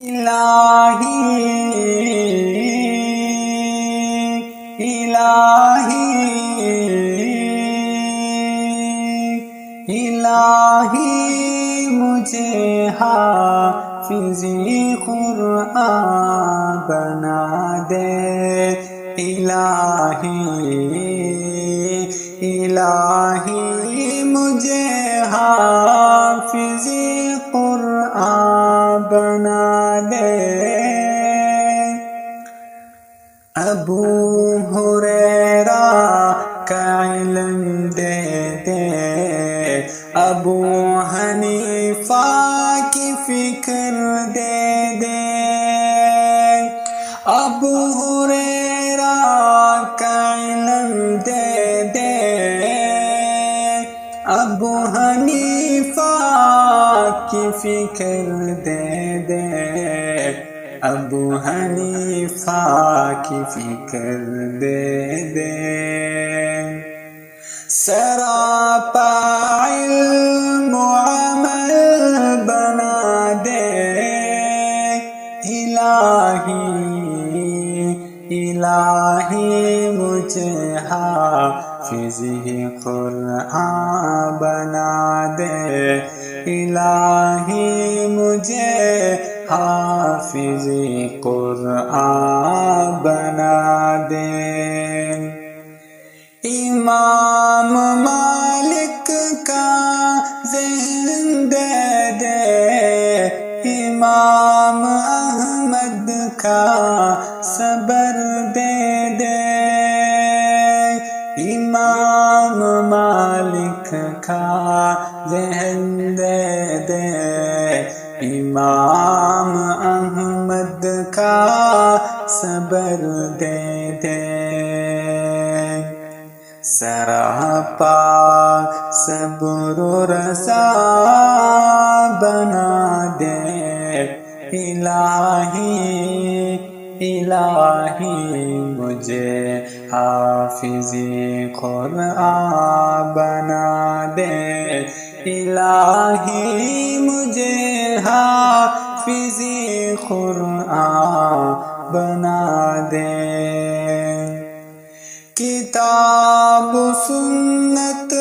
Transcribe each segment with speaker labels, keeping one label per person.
Speaker 1: الہی الہی الہی مجھے حافظ قرآن بنا دے، الہی الہی مجھے حافظ قرآن بنا دے۔ ابو ہریرہ کا علم دے دے، ابو حنیفہ کی فکر دے دے، ابو ہریرہ کا علم دے دے، ابو حنیفہ کی فکر دے دے، ابو حنیفہ کی فکر دے دے۔ سراپا علم و عمل بنا دے، الہی الہی مجھے حافظ قرآن بنا دے، الہی مجھے حافظ قرآن بنا دے۔ امام مالک کا ذہن دے دے، امام احمد کا صبر دے دے، امام مالک کا ذہن دے دے، امام احمد کا صبر دے دے۔ سراپا صبر و رضا بنا دے، الہی الہی مجھے حافظ قرآن بنا دے، الہی مجھے حافظ قرآن بنا دے۔ کتاب و سنت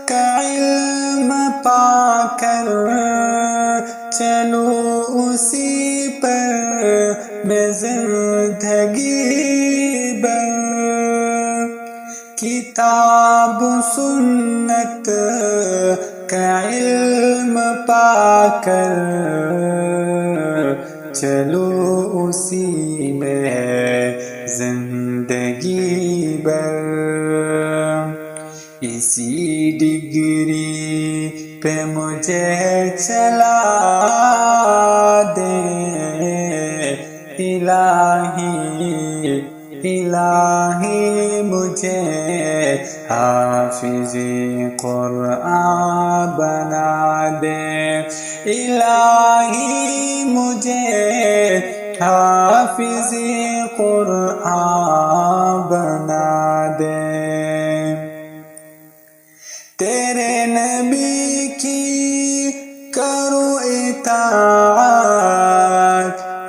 Speaker 1: کا علم پا کر چلو اسی پر میں زندگی بھر، کتاب و سنت کا علم پا کر چلو اسی میں زندگی بھر، اسی ڈگری پہ مجھے چلا دے، الہی الہی مجھے حافظ قرآن بنا دے، الہی مجھے حافظ قرآن بنا دے۔ تیرے نبی کی کروں اطاعت،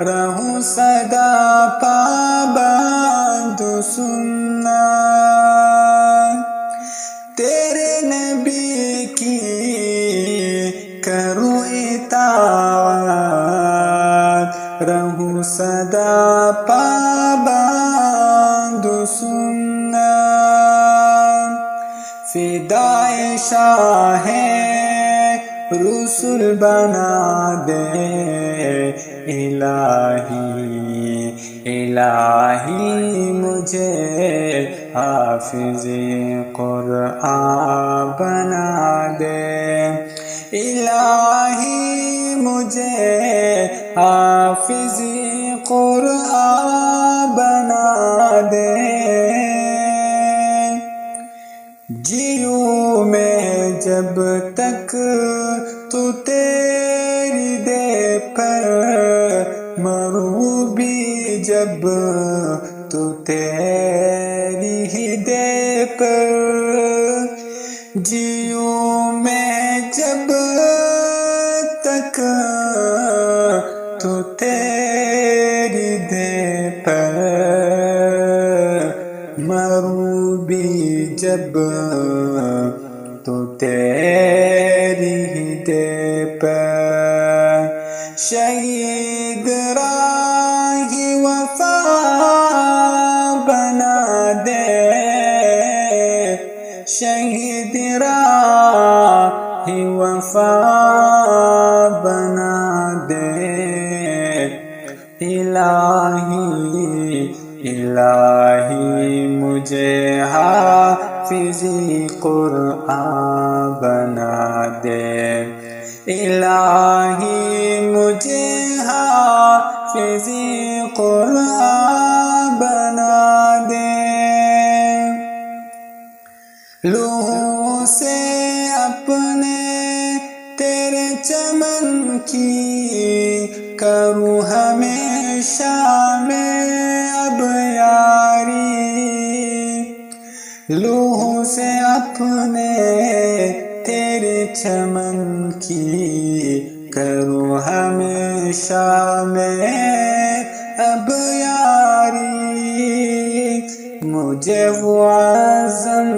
Speaker 1: رہوں سدا پابند سنت، تیرے نبی کی کروں اطاعت، رہوں سدا پابند سنت، فدائے شاہ رسول بنا دے، الہی الہی مجھے حافظ قرآن بنا دے، الہی مجھے حافظ قرآن بنا دے۔ جیوں میں جب تک تو تیری دے پر، مروں بھی جب تو تیری ہی دے پر، جیوں میں جب تک تو تیری تیری دے پر مروں بھی جب تو تیری ہی دے پر شہید راہ وفا بنا دے شہید راہ وفا بنا دے الہی الہی مجھے حافظ قرآن بنا دے الہی مجھے حافظ قرآن بنا دے لوحوں سے اپنے تیرے چمن کی کروں ہمیشہ میں اب یاری لوحوں سے اپنے تیرے چمن کی کروں ہمیشہ میں اب یاری مجھے وہ عزم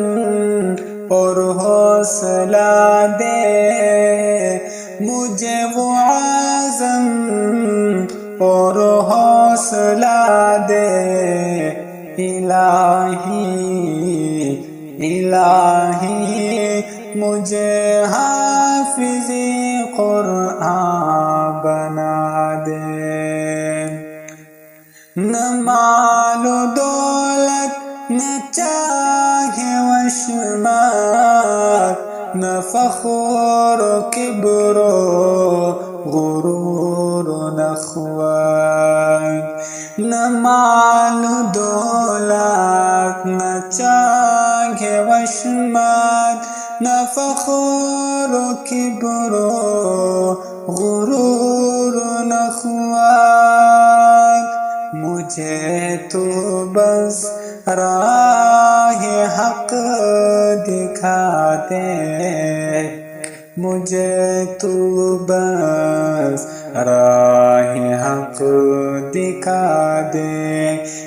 Speaker 1: اور حوصلہ دے مجھے وہ عزم اور حوصلہ دے الہی الہی مجھے حافظ قرآن بنا دے نہ مال و دولت نہ چاہے وشمار نہ فخر و کبر و غرور و نخوت نہ مال و دولت نہ چاہے وشمار نہ فخر و کبر و غرور و نخوت مجھے تو بس راہ حق دکھا دے مجھے تو بس راہ حق دکھا دے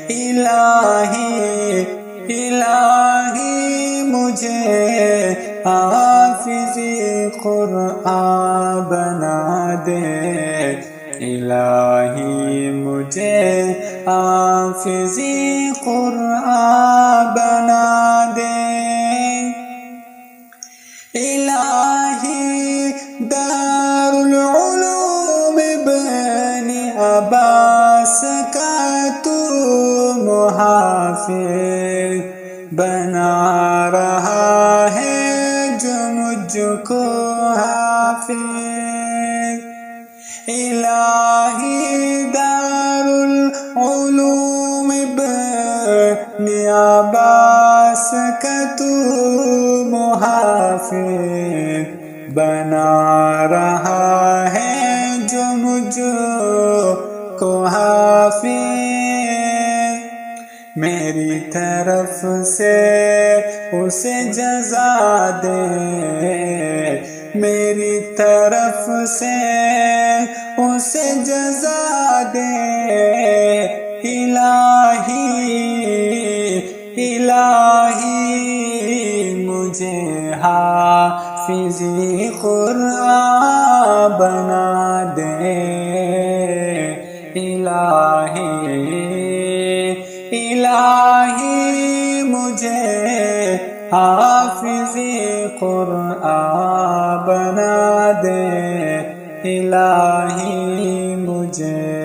Speaker 1: الہی الہی مجھے حافظ قرآن بنا دے الہی مجھے حافظ قرآن بنا دے الہی دار العلوم ابن عباس کا تو محافظ بنا رہا ہے جو مجھ کو حافظ الہی دار العلوم ابن عباس کا تو محافظ بنا رہا ہے جو مجھ کو حافظ میری طرف سے اسے جزا دے میری طرف سے اسے جزا دے الہی الہی مجھے حافظ قرآن بنا دے الہی الہی مجھے حافظ قرآن بنا دے الہی مجھے